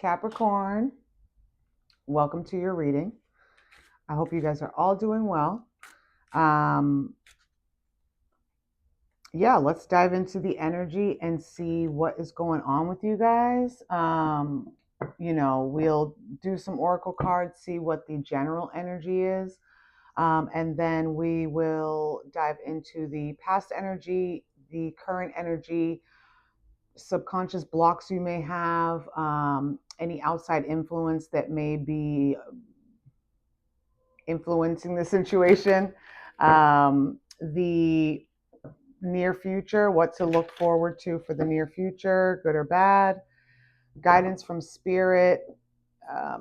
Capricorn, welcome to your reading. I hope you guys are all doing well. Yeah, let's dive into the energy and see what is going on with you guys. We'll do some oracle cards, see what the general energy is. And then we will dive into the past energy, the current energy, subconscious blocks you may have, any outside influence that may be influencing the situation, the near future, what to look forward to for the near future, good or bad, guidance from spirit,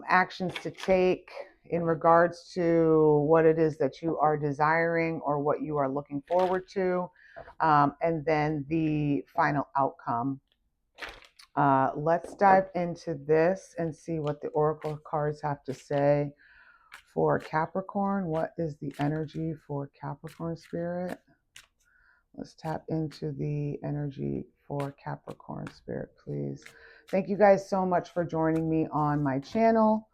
actions to take in regards to what it is that you are desiring or what you are looking forward to, and then the final outcome. Let's dive into this and see what the oracle cards have to say for Capricorn. What is the energy for Capricorn spirit? Let's tap into the energy for Capricorn spirit, please. Thank you guys so much for joining me on my channel.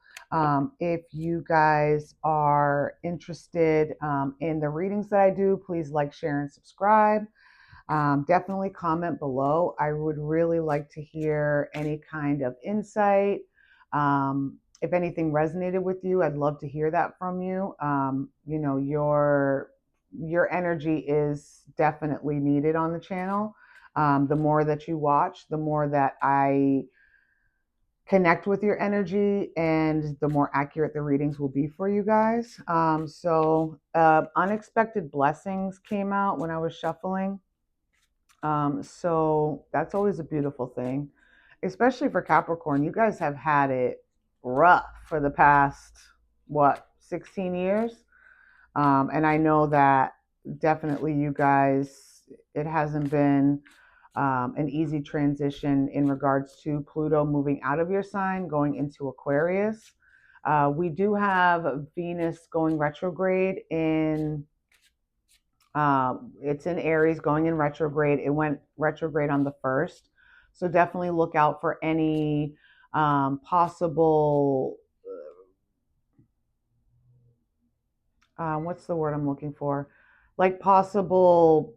If you guys are interested in the readings that I do, please like, share, and subscribe. Definitely comment below. I would really like to hear any kind of insight. If anything resonated with you, I'd love to hear that from you. Your energy is definitely needed on the channel. The more that you watch, the more that I connect with your energy and the more accurate the readings will be for you guys. Unexpected blessings came out when I was shuffling. So that's always a beautiful thing, especially for Capricorn. You guys have had it rough for the past, 16 years? And I know that definitely you guys, it hasn't been an easy transition in regards to Pluto moving out of your sign, going into Aquarius. We do have Venus going retrograde in it's in Aries, going in retrograde. It went retrograde on the 1st. So definitely look out for any possible, what's the word I'm looking for? Like possible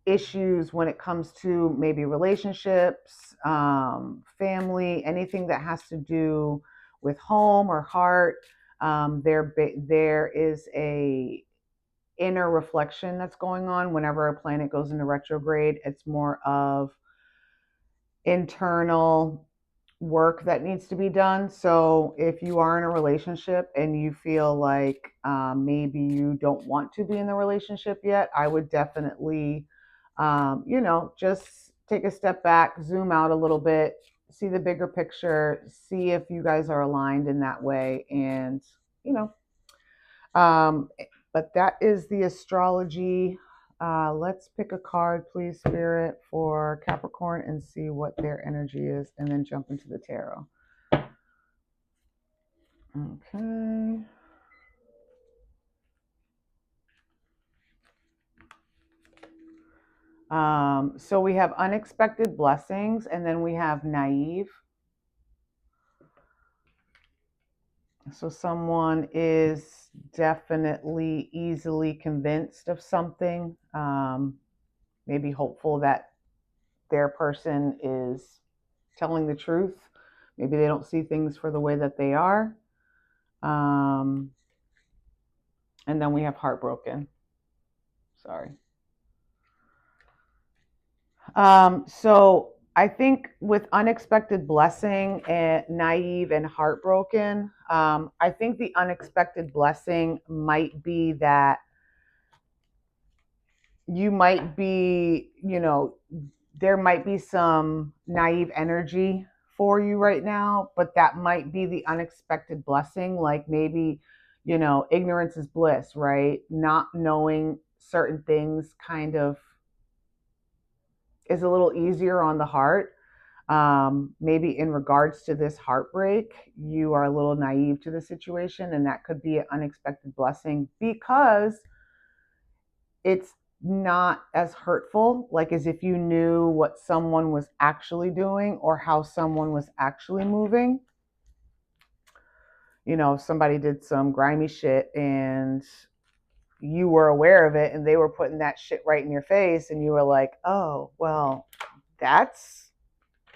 issues when it comes to maybe relationships, family, anything that has to do with home or heart. There is a inner reflection that's going on whenever a planet goes into retrograde. It's more of internal work that needs to be done. So if you are in a relationship and you feel like maybe you don't want to be in the relationship yet, I would definitely, just take a step back, zoom out a little bit, see the bigger picture, see if you guys are aligned in that way. And, um, but that is the astrology. Let's pick a card, please, Spirit, for Capricorn and see what their energy is, and then jump into the tarot. Okay. So we have unexpected blessings, and then we have naive. So someone is definitely easily convinced of something, maybe hopeful that their person is telling the truth. Maybe they don't see things for the way that they are. And then we have heartbroken. Sorry. So I think with unexpected blessing and naive and heartbroken, I think the unexpected blessing might be that you might be, there might be some naive energy for you right now, but that might be the unexpected blessing. Like maybe, ignorance is bliss, right? Not knowing certain things kind of is a little easier on the heart. Maybe in regards to this heartbreak, you are a little naive to the situation, and that could be an unexpected blessing because it's not as hurtful, like as if you knew what someone was actually doing or how someone was actually moving. You know, if somebody did some grimy shit and you were aware of it and they were putting that shit right in your face and you were like, oh, well, that's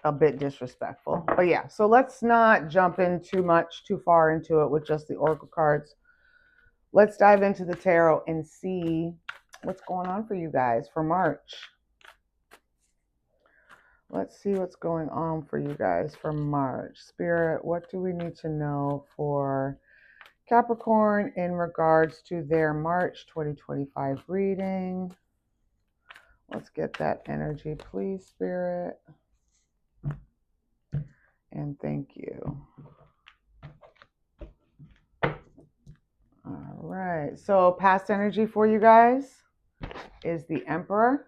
a bit disrespectful. But yeah, so let's not jump in too far into it with just the oracle cards. Let's dive into the tarot and see what's going on for you guys for March. Let's see what's going on for you guys for March. Spirit, what do we need to know for Capricorn in regards to their March 2025 reading? Let's get that energy, please, Spirit. And thank you. All right. So past energy for you guys is the Emperor.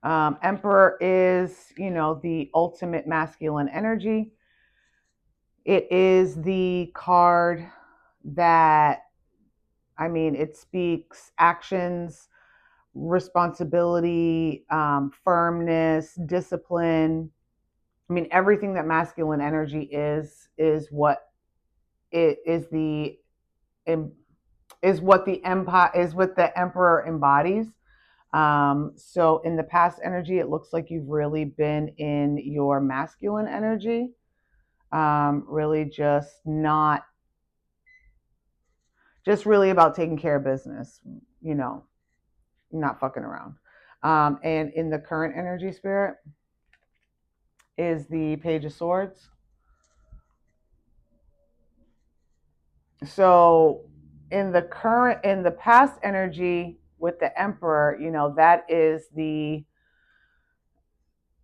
Emperor is, you know, the ultimate masculine energy. It is the card that, I mean, it speaks actions, responsibility, firmness, discipline. I mean, everything that masculine energy is what it is what the empire is what the Emperor embodies. So in the past energy, it looks like you've really been in your masculine energy. Really just really about taking care of business, you know, not fucking around. And in the current energy, Spirit, is the Page of Swords. So in the past energy with the Emperor, you know, that is the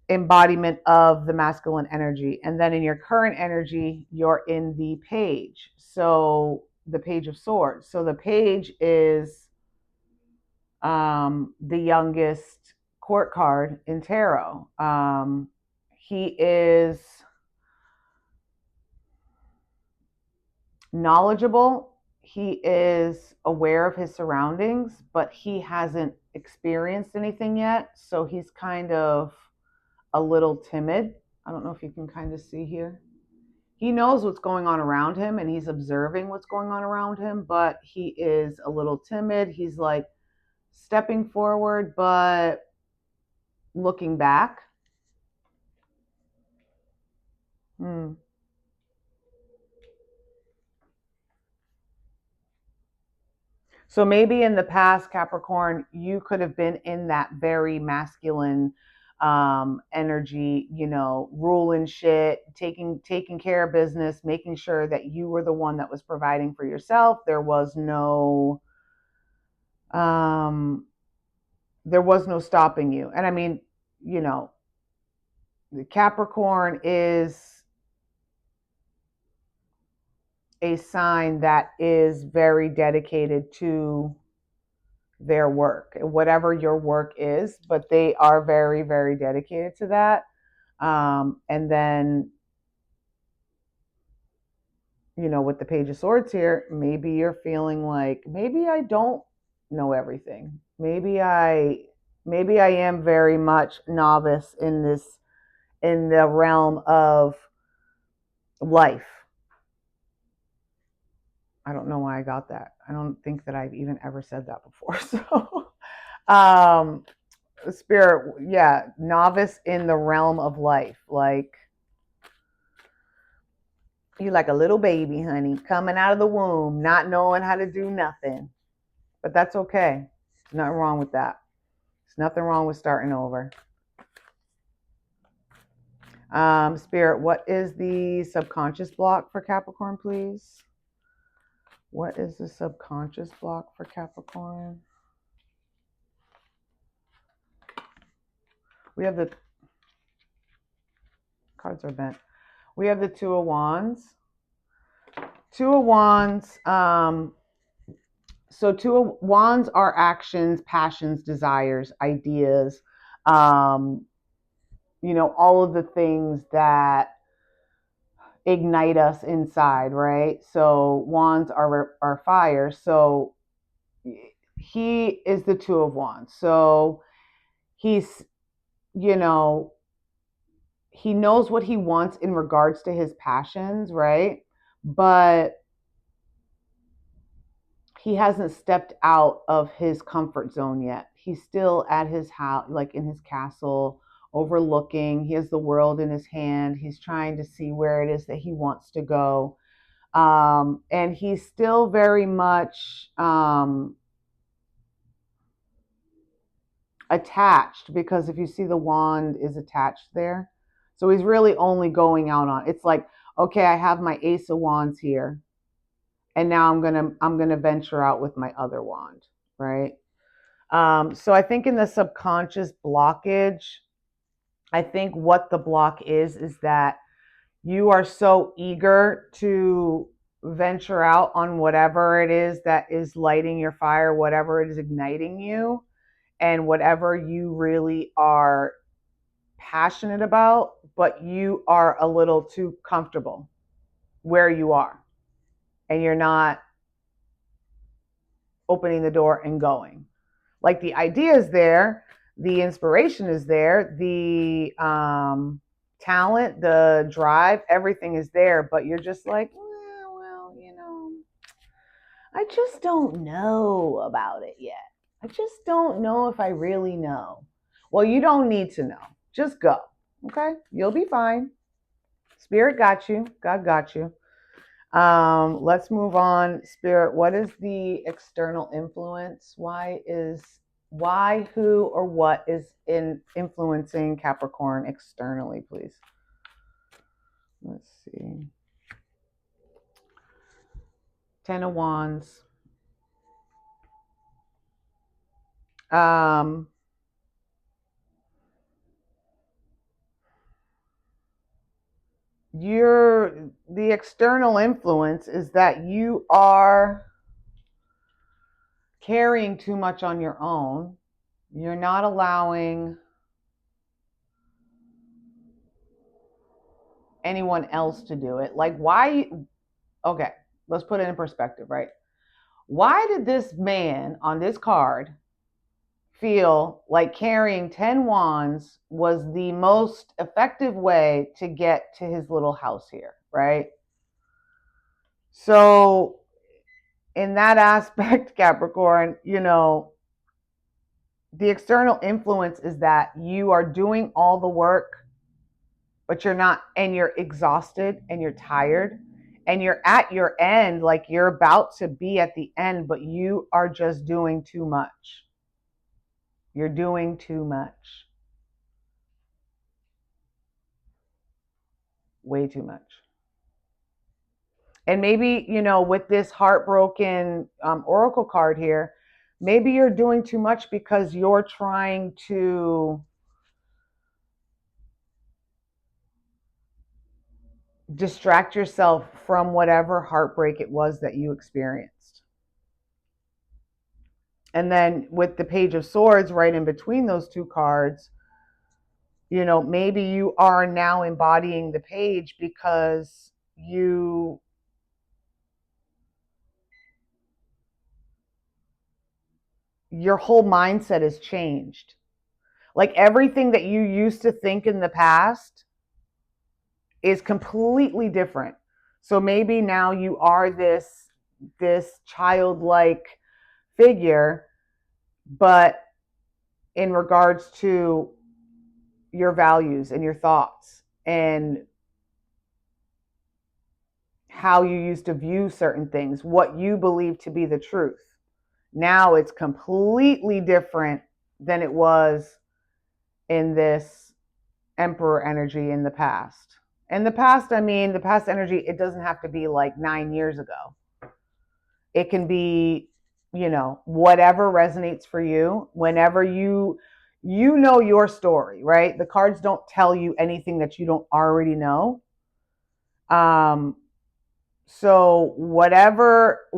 embodiment of the masculine energy. And then in your current energy, you're in the Page. So the Page of Swords. So the Page is the youngest court card in tarot. He is knowledgeable. He is aware of his surroundings, but he hasn't experienced anything yet. So he's kind of a little timid. I don't know if you can kind of see here. He knows what's going on around him and he's observing what's going on around him, but he is a little timid. He's like stepping forward, but looking back. So maybe in the past, Capricorn, you could have been in that very masculine energy, you know, ruling shit, taking care of business, making sure that you were the one that was providing for yourself. There was no stopping you. And I mean, you know, the Capricorn is a sign that is very dedicated to their work, whatever your work is, but they are very, very dedicated to that. And then, you know, with the Page of Swords here, maybe you're feeling like, maybe I don't know everything. Maybe I am very much novice in the realm of life. I don't know why I got that. I don't think that I've even ever said that before. So, Spirit, yeah, novice in the realm of life. Like, you like a little baby, honey, coming out of the womb, not knowing how to do nothing. But that's okay. There's nothing wrong with that. There's nothing wrong with starting over. Spirit, what is the subconscious block for Capricorn, please? What is the subconscious block for Capricorn? We have the cards are bent. We have the Two of Wands. Two of Wands. So Two of Wands are actions, passions, desires, ideas. You know, all of the things that ignite us inside, right? So wands are fire. So he is the Two of Wands. So he's, you know, he knows what he wants in regards to his passions, right? But he hasn't stepped out of his comfort zone yet. He's still at his house, like in his castle, overlooking. He has the world in his hand. He's trying to see where it is that he wants to go. And he's still very much attached, because if you see, the wand is attached there. So he's really only going out on, it's like, okay, I have my Ace of Wands here, and now I'm gonna venture out with my other wand, right? So I think in the subconscious blockage, I think what the block is that you are so eager to venture out on whatever it is that is lighting your fire, whatever it is igniting you, and whatever you really are passionate about, but you are a little too comfortable where you are, and you're not opening the door and going. Like, the idea is there, the inspiration is there, the talent, the drive, everything is there, but you're just like, well, I just don't know about it yet. I just don't know if I really know. Well, you don't need to know. Just go. Okay? You'll be fine. Spirit got you. God got you. Let's move on. Spirit, what is the external influence? Why, who, or what is influencing Capricorn externally, please? Let's see. Ten of Wands. The external influence is that you are carrying too much on your own. You're not allowing anyone else to do it. Like, why? Okay, let's put it in perspective, right? Why did this man on this card feel like carrying 10 wands was the most effective way to get to his little house here, right? So, in that aspect, Capricorn, the external influence is that you are doing all the work, but you're not, and you're exhausted and you're tired and you're at your end, like you're about to be at the end, but you are just doing too much. You're doing too much. Way too much. And maybe, with this heartbroken oracle card here, maybe you're doing too much because you're trying to distract yourself from whatever heartbreak it was that you experienced. And then with the Page of Swords right in between those two cards, maybe you are now embodying the page because your whole mindset has changed. Like, everything that you used to think in the past is completely different. So maybe now you are this childlike figure, but in regards to your values and your thoughts and how you used to view certain things, what you believe to be the truth. Now it's completely different than it was in this Emperor energy in the past. In the past, I mean, the past energy, it doesn't have to be like 9 years ago. It can be, whatever resonates for you, whenever you know your story, right? The cards don't tell you anything that you don't already know. So whenever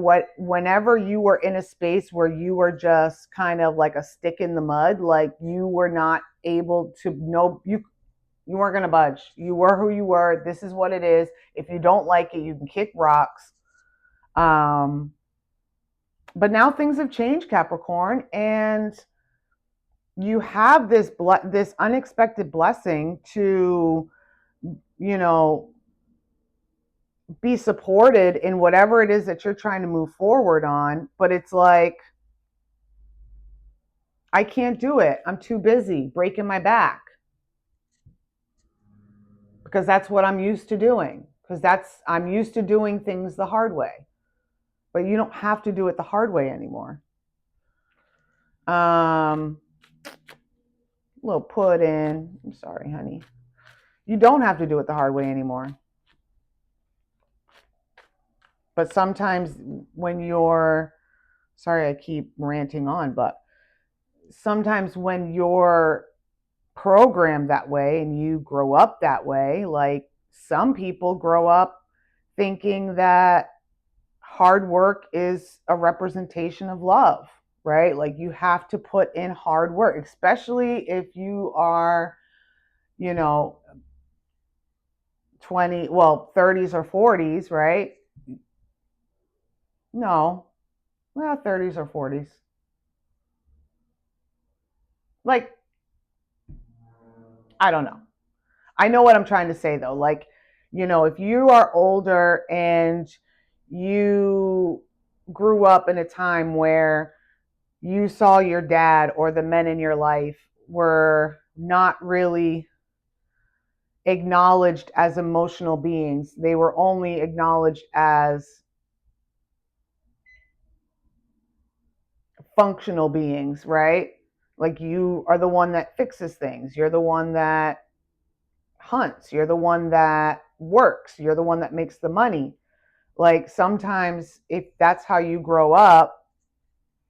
you were in a space where you were just kind of like a stick in the mud, like you were not able to know, you weren't going to budge. You were who you were. This is what it is. If you don't like it, you can kick rocks. But now things have changed, Capricorn, and you have this unexpected blessing to, you know, be supported in whatever it is that you're trying to move forward on. But it's like, I can't do it. I'm too busy breaking my back because that's what I'm used to doing. I'm used to doing things the hard way. But you don't have to do it the hard way anymore. Little put in. I'm sorry, honey. You don't have to do it the hard way anymore. But sometimes when you're, sorry, I keep ranting on, but sometimes when you're programmed that way and you grow up that way, like some people grow up thinking that hard work is a representation of love, right? Like you have to put in hard work, especially if you are, you know, 30s or 40s, right? No, well, 30s or 40s. Like, I don't know. I know what I'm trying to say though. Like, if you are older and you grew up in a time where you saw your dad or the men in your life were not really acknowledged as emotional beings, they were only acknowledged as functional beings, right? Like you are the one that fixes things, you're the one that hunts, you're the one that works, you're the one that makes the money. Like sometimes if that's how you grow up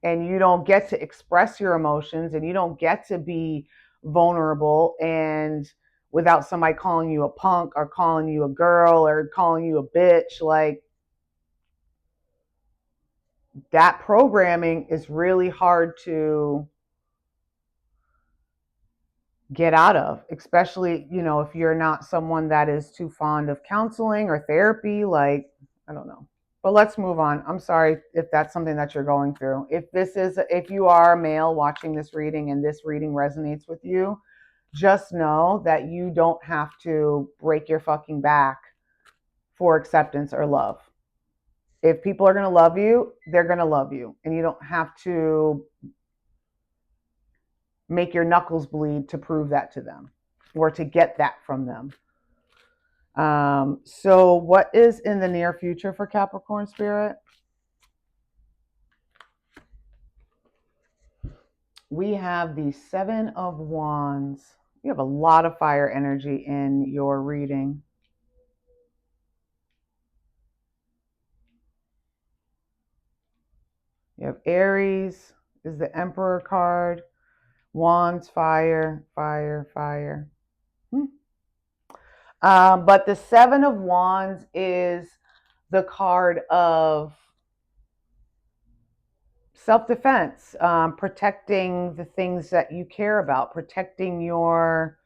and you don't get to express your emotions and you don't get to be vulnerable and without somebody calling you a punk or calling you a girl or calling you a bitch, like that programming is really hard to get out of, especially, if you're not someone that is too fond of counseling or therapy. Like, I don't know. But let's move on. I'm sorry if that's something that you're going through. If you are a male watching this reading and this reading resonates with you, just know that you don't have to break your fucking back for acceptance or love. If people are going to love you, they're going to love you. And you don't have to make your knuckles bleed to prove that to them or to get that from them. So what is in the near future for Capricorn Spirit? We have the Seven of Wands. You have a lot of fire energy in your reading. You have Aries is the Emperor card. Wands, fire, fire, fire. But the Seven of Wands is the card of self-defense, protecting the things that you care about, protecting your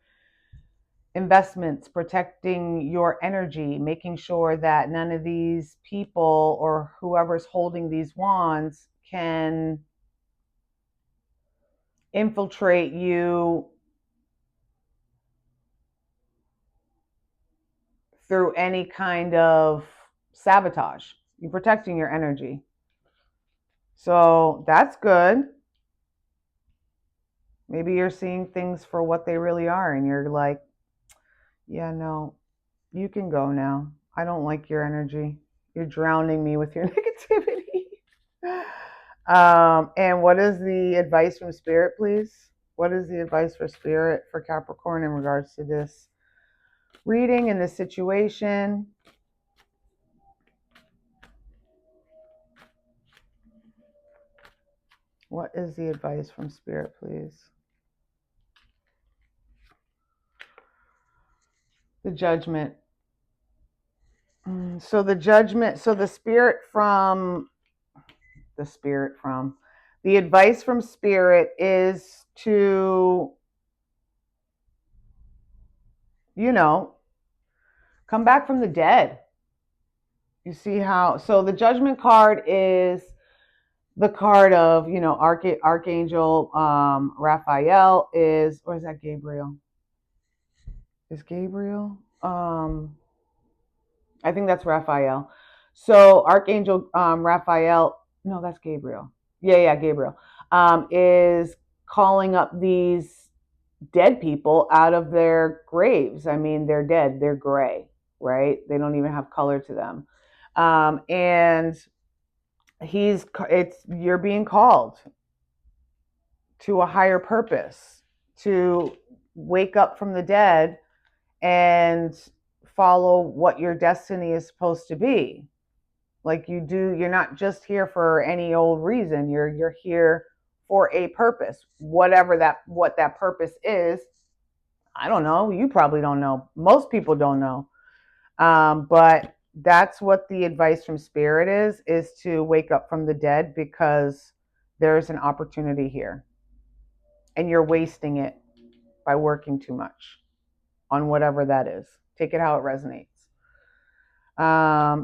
investments, protecting your energy, making sure that none of these people or whoever's holding these wands can infiltrate you through any kind of sabotage. You're protecting your energy. So that's good. Maybe you're seeing things for what they really are and you're like, yeah, no, you can go now. I don't like your energy. You're drowning me with your negativity. And what is the advice from Spirit, please? What is the advice for Spirit for Capricorn in regards to this reading and this situation? What is the advice from Spirit, please? The Judgment. So the Judgment, so the advice from Spirit is to, come back from the dead. You see how, so the Judgment card is the card of, Archangel Raphael is, or is that Gabriel? Is Gabriel? I think that's Raphael. So Archangel Raphael, no, that's Gabriel. Yeah, Gabriel is calling up these dead people out of their graves. I mean, they're dead. They're gray, right? They don't even have color to them. And you're being called to a higher purpose, to wake up from the dead and follow what your destiny is supposed to be. Like you're not just here for any old reason. You're here for a purpose. What that purpose is, I don't know. You probably don't know. Most people don't know. But that's what the advice from Spirit is to wake up from the dead, because there's an opportunity here. And you're wasting it by working too much on whatever that is. Take it how it resonates.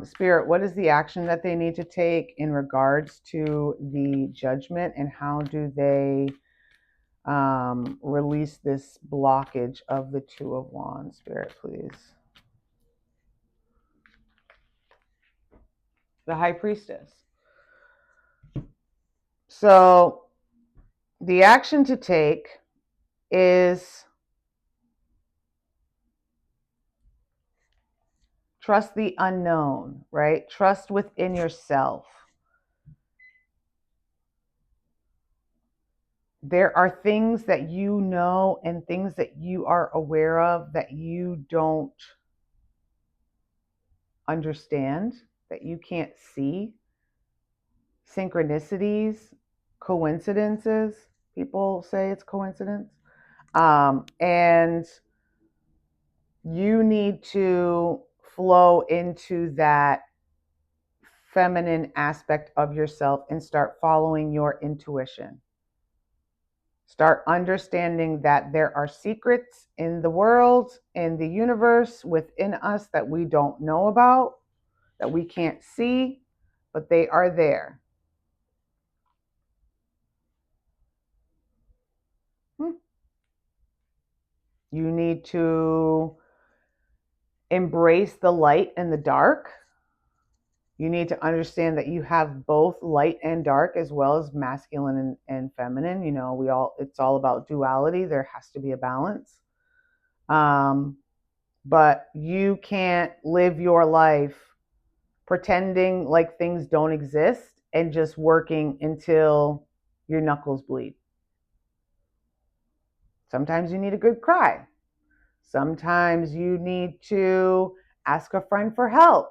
Spirit, what is the action that they need to take in regards to the judgment, and how do they release this blockage of the Two of Wands? Spirit, please. The High Priestess. So the action to take is trust the unknown, right? Trust within yourself. There are things that you know and things that you are aware of that you don't understand, that you can't see. Synchronicities, coincidences. People say it's coincidence. And you need to flow into that feminine aspect of yourself and start following your intuition. Start understanding that there are secrets in the world, in the universe, within us that we don't know about, that we can't see, but they are there. You need to embrace the light and the dark. You need to understand that you have both light and dark, as well as masculine and feminine. It's all about duality. There has to be a balance. But you can't live your life pretending like things don't exist and just working until your knuckles bleed. Sometimes you need a good cry. Sometimes you need to ask a friend for help.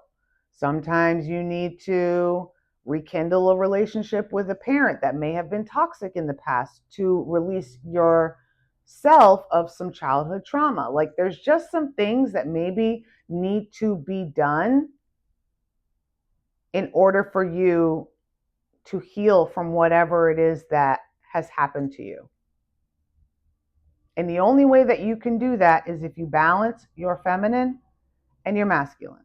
Sometimes you need to rekindle a relationship with a parent that may have been toxic in the past to release yourself of some childhood trauma. Like, there's just some things that maybe need to be done in order for you to heal from whatever it is that has happened to you. And the only way that you can do that is if you balance your feminine and your masculine.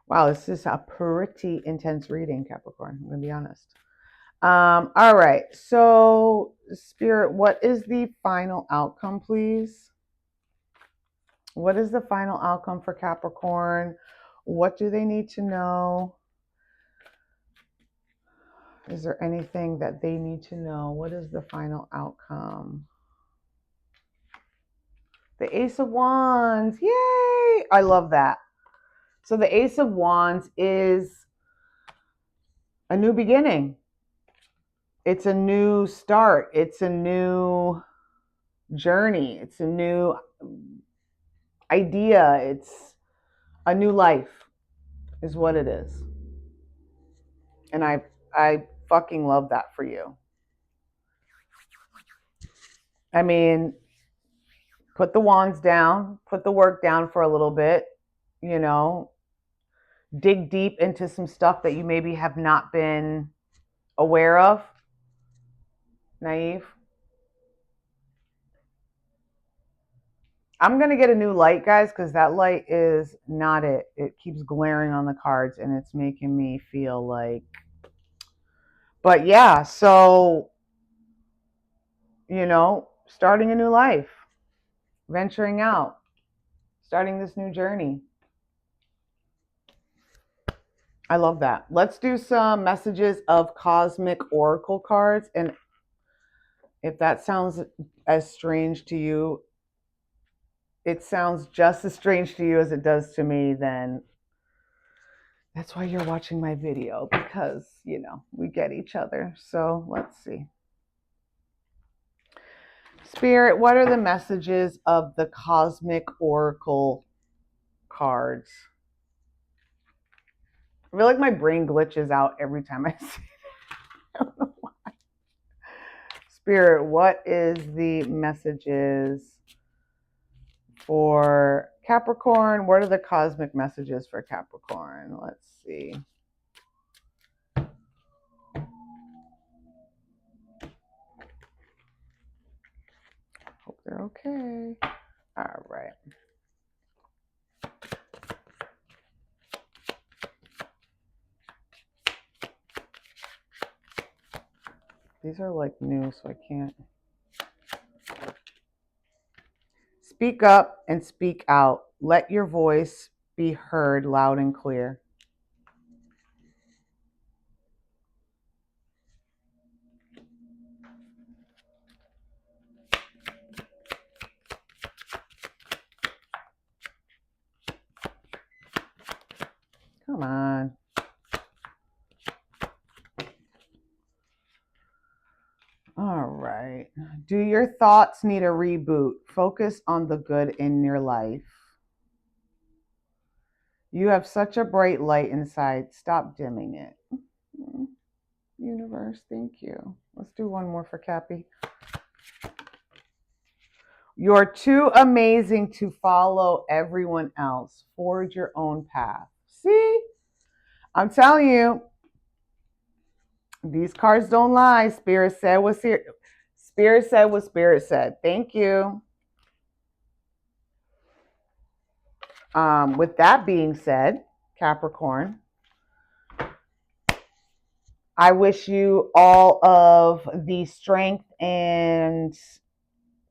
Wow, this is a pretty intense reading, Capricorn. I'm going to be honest. All right. So, Spirit, what is the final outcome, please? What is the final outcome for Capricorn? What do they need to know? Is there anything that they need to know? What is the final outcome? The Ace of Wands. Yay! I love that. So the Ace of Wands is a new beginning. It's a new start. It's a new journey. It's a new idea. It's a new life is what it is. And I fucking love that for you. I mean, put the wands down, put the work down for a little bit, dig deep into some stuff that you maybe have not been aware of. Naive. I'm going to get a new light, guys, because that light is not it. It keeps glaring on the cards and it's making me feel like, but yeah, so, starting a new life, venturing out, starting this new journey. I love that. Let's do some messages of cosmic oracle cards. And if that sounds as strange to you, it sounds just as strange to you as it does to me, then that's why you're watching my video, because, we get each other. So let's see. Spirit, what are the messages of the cosmic oracle cards? I feel like my brain glitches out every time I see it. I don't know why. Spirit, what is the messages for Capricorn? What are the cosmic messages for Capricorn? Let's see. Hope they're okay. All right. These are like new, so I can't. Speak up and speak out. Let your voice be heard loud and clear. Come on. All right. Do your thoughts need a reboot? Focus on the good in your life. You have such a bright light inside. Stop dimming it. Universe, thank you. Let's do one more for Cappy. You're too amazing to follow everyone else. Forge your own path. See? I'm telling you, these cards don't lie. Spirit said what Spirit said what Spirit said. Thank you. With that being said, Capricorn, I wish you all of the strength and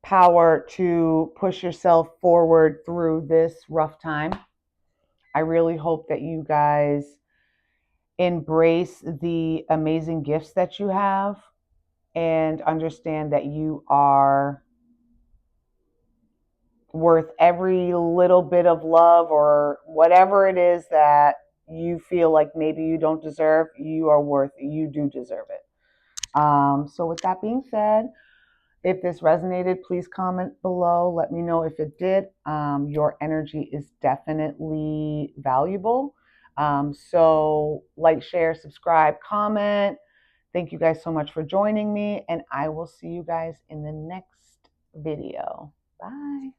power to push yourself forward through this rough time. I really hope that you guys embrace the amazing gifts that you have and understand that you are worth every little bit of love, or whatever it is that you feel like maybe you don't deserve. You do deserve it. So with that being said, if this resonated, please comment below. Let me know if it did. Your energy is definitely valuable. So like, share, subscribe, comment. Thank you guys so much for joining me, and I will see you guys in the next video. Bye.